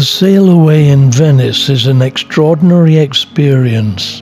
sail away in Venice is an extraordinary experience,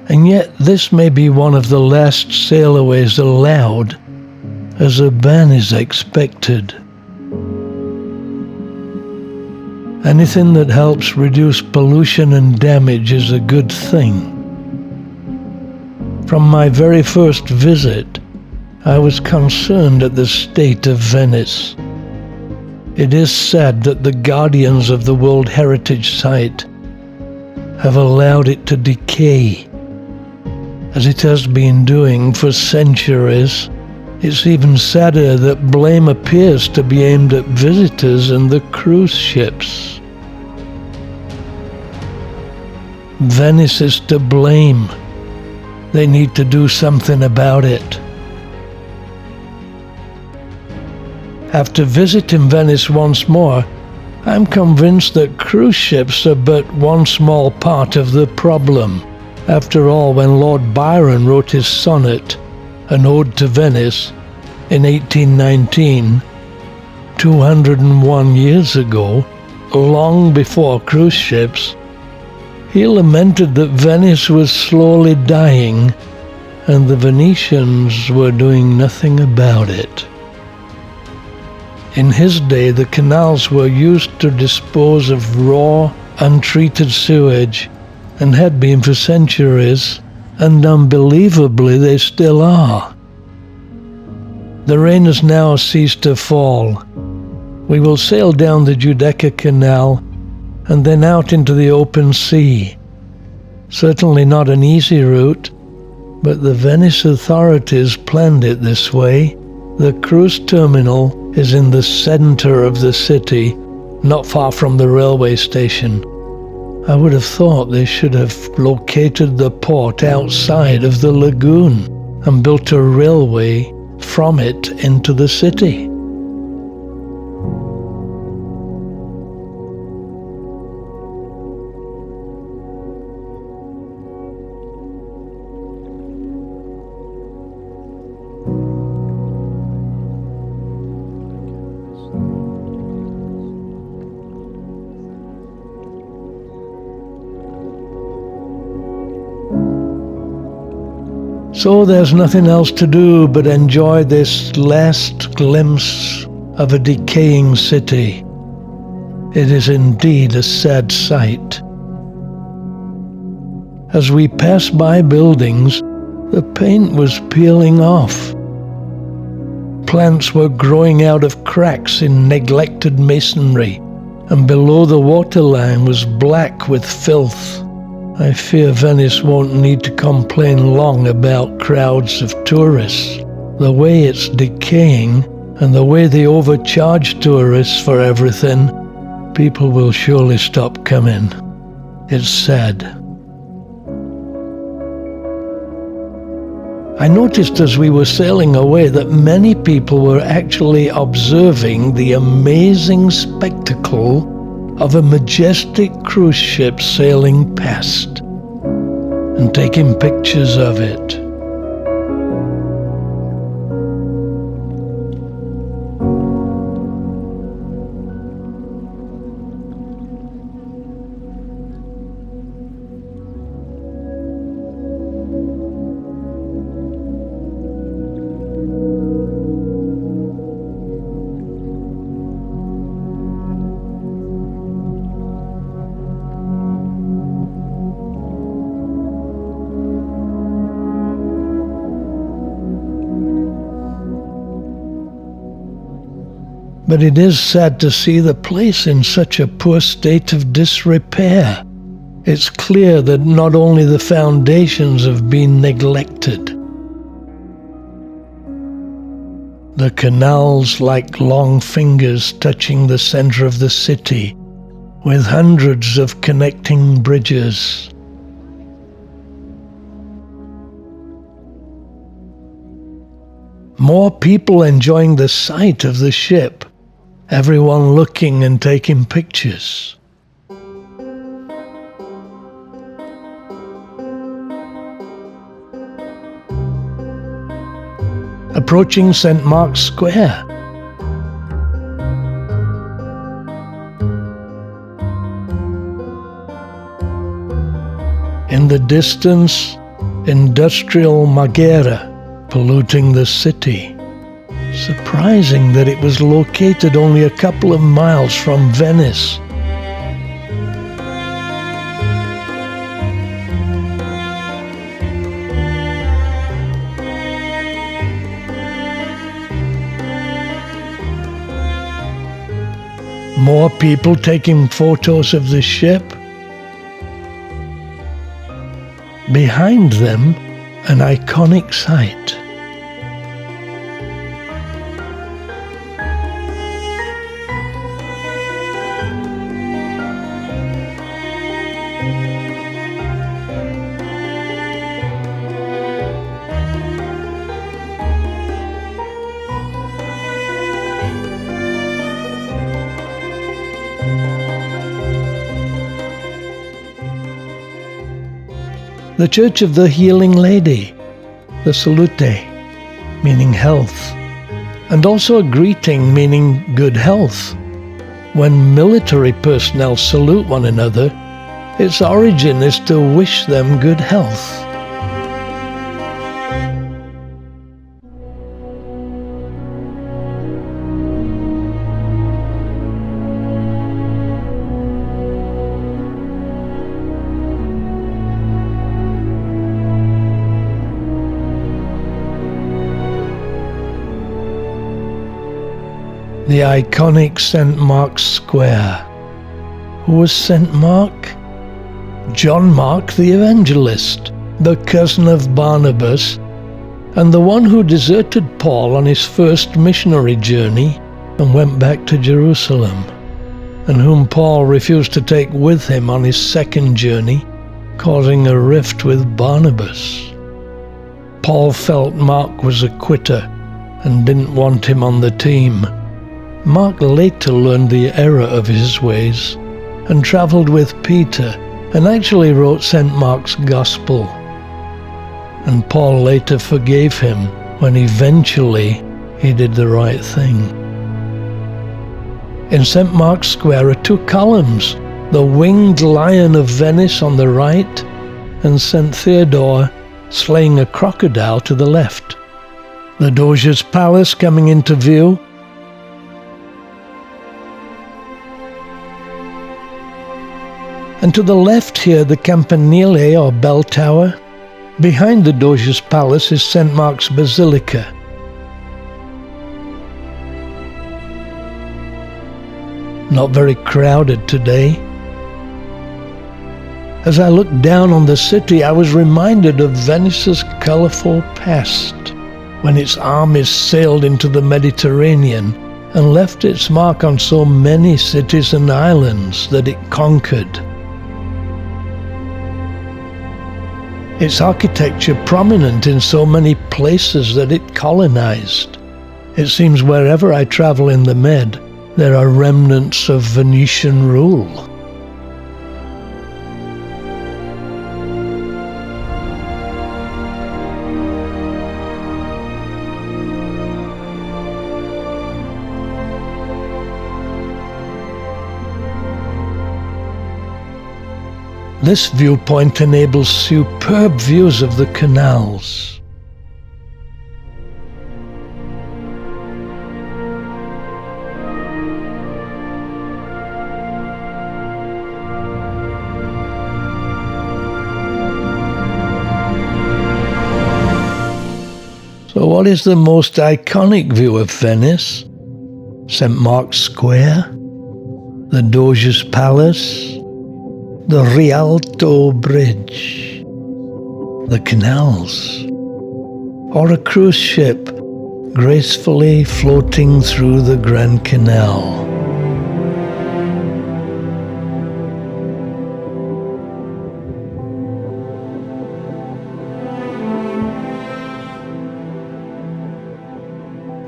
and yet this may be one of the last sailaways allowed, as a ban is expected. Anything that helps reduce pollution and damage is a good thing. From my very first visit, I was concerned at the state of Venice. It is said that the guardians of the World Heritage Site have allowed it to decay, as it has been doing for centuries. It's even sadder that blame appears to be aimed at visitors and the cruise ships. Venice is to blame. They need to do something about it. After visiting Venice once more, I'm convinced that cruise ships are but one small part of the problem. After all, when Lord Byron wrote his sonnet, An Ode to Venice, in 1819, 201 years ago, long before cruise ships, he lamented that Venice was slowly dying and the Venetians were doing nothing about it. In his day, the canals were used to dispose of raw, untreated sewage, and had been for centuries, and unbelievably they still are. The rain has now ceased to fall. We will sail down the Giudecca Canal and then out into the open sea. Certainly not an easy route, but the Venice authorities planned it this way. The cruise terminal is in the center of the city, not far from the railway station. I would have thought they should have located the port outside of the lagoon and built a railway from it into the city. So there's nothing else to do but enjoy this last glimpse of a decaying city. It is indeed a sad sight. As we passed by buildings, the paint was peeling off. Plants were growing out of cracks in neglected masonry, and below the waterline was black with filth. I fear Venice won't need to complain long about crowds of tourists. The way it's decaying and the way they overcharge tourists for everything, people will surely stop coming. It's sad. I noticed as we were sailing away that many people were actually observing the amazing spectacle of a majestic cruise ship sailing past and taking pictures of it. But it is sad to see the place in such a poor state of disrepair. It's clear that not only the foundations have been neglected. The canals like long fingers touching the center of the city, with hundreds of connecting bridges. More people enjoying the sight of the ship, everyone looking and taking pictures. Approaching St. Mark's Square. In the distance, industrial Marghera polluting the city. Surprising that it was located only a couple of miles from Venice. More people taking photos of the ship. Behind them, an iconic sight. The Church of the Healing Lady, the Salute, meaning health, and also a greeting meaning good health. When military personnel salute one another, its origin is to wish them good health. The iconic St. Mark's Square. Who was St. Mark? John Mark the Evangelist, the cousin of Barnabas, and the one who deserted Paul on his first missionary journey and went back to Jerusalem, and whom Paul refused to take with him on his second journey, causing a rift with Barnabas. Paul felt Mark was a quitter and didn't want him on the team. Mark later learned the error of his ways and travelled with Peter and actually wrote St. Mark's Gospel. And Paul later forgave him when eventually he did the right thing. In St. Mark's Square are two columns, the winged lion of Venice on the right and St. Theodore slaying a crocodile to the left. The Doge's palace coming into view. And to the left here, the Campanile or bell tower. Behind the Doge's palace is St. Mark's Basilica. Not very crowded today. As I looked down on the city, I was reminded of Venice's colourful past, when its armies sailed into the Mediterranean and left its mark on so many cities and islands that it conquered. Its architecture prominent in so many places that it colonized. It seems wherever I travel in the Med, there are remnants of Venetian rule. This viewpoint enables superb views of the canals. So what is the most iconic view of Venice? St. Mark's Square? The Doge's Palace? The Rialto Bridge, the canals, or a cruise ship gracefully floating through the Grand Canal.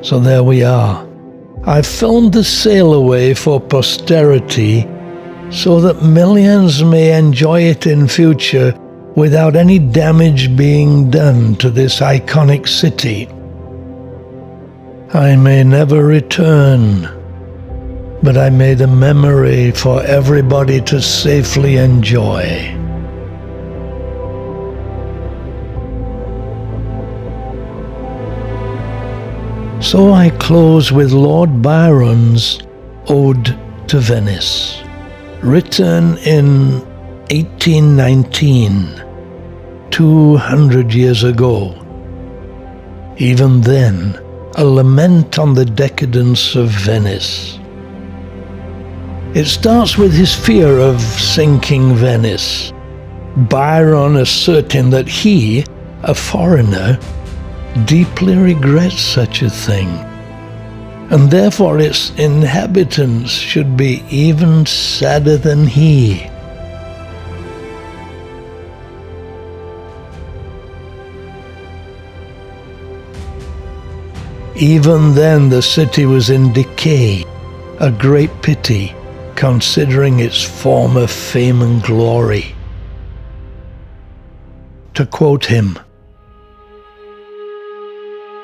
So there we are. I've filmed the sail away for posterity so that millions may enjoy it in future without any damage being done to this iconic city. I may never return, but I made a memory for everybody to safely enjoy. So I close with Lord Byron's Ode to Venice, written in 1819, 200 years ago. Even then, a lament on the decadence of Venice. It starts with his fear of sinking Venice, Byron asserting that he, a foreigner, deeply regrets such a thing, and therefore its inhabitants should be even sadder than he. Even then the city was in decay, a great pity, considering its former fame and glory. To quote him,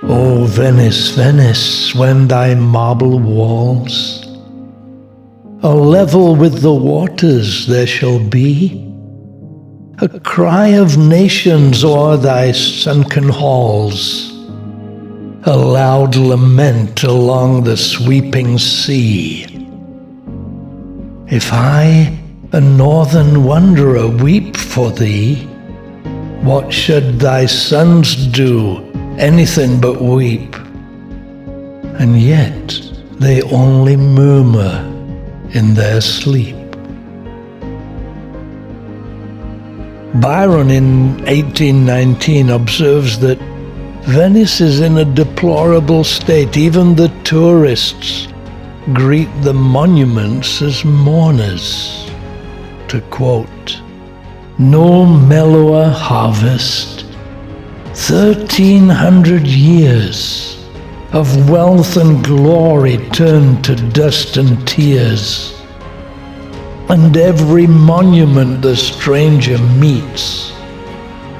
"O Venice, Venice, when thy marble walls are level with the waters, there shall be a cry of nations o'er thy sunken halls, a loud lament along the sweeping sea. If I, a northern wanderer, weep for thee, what should thy sons do? Anything but weep. And yet they only murmur in their sleep." Byron in 1819 observes that Venice is in a deplorable state. Even the tourists greet the monuments as mourners. To quote, "No mellower harvest, 1,300 years of wealth and glory turned to dust and tears, and every monument the stranger meets,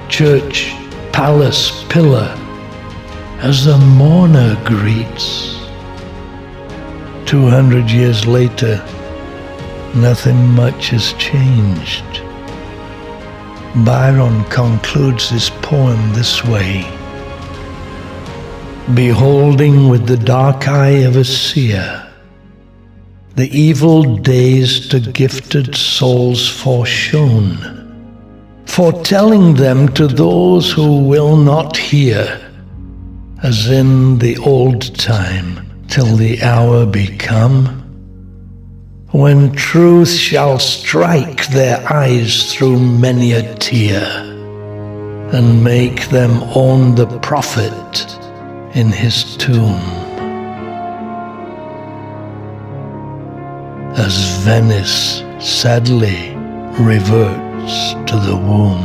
church, palace, pillar, as a mourner greets." 200 years later, nothing much has changed. Byron concludes his poem this way: "Beholding with the dark eye of a seer the evil days to gifted souls foreshown, foretelling them to those who will not hear, as in the old time, till the hour be come, when truth shall strike their eyes through many a tear, and make them own the prophet in his tomb. As Venice sadly reverts to the womb."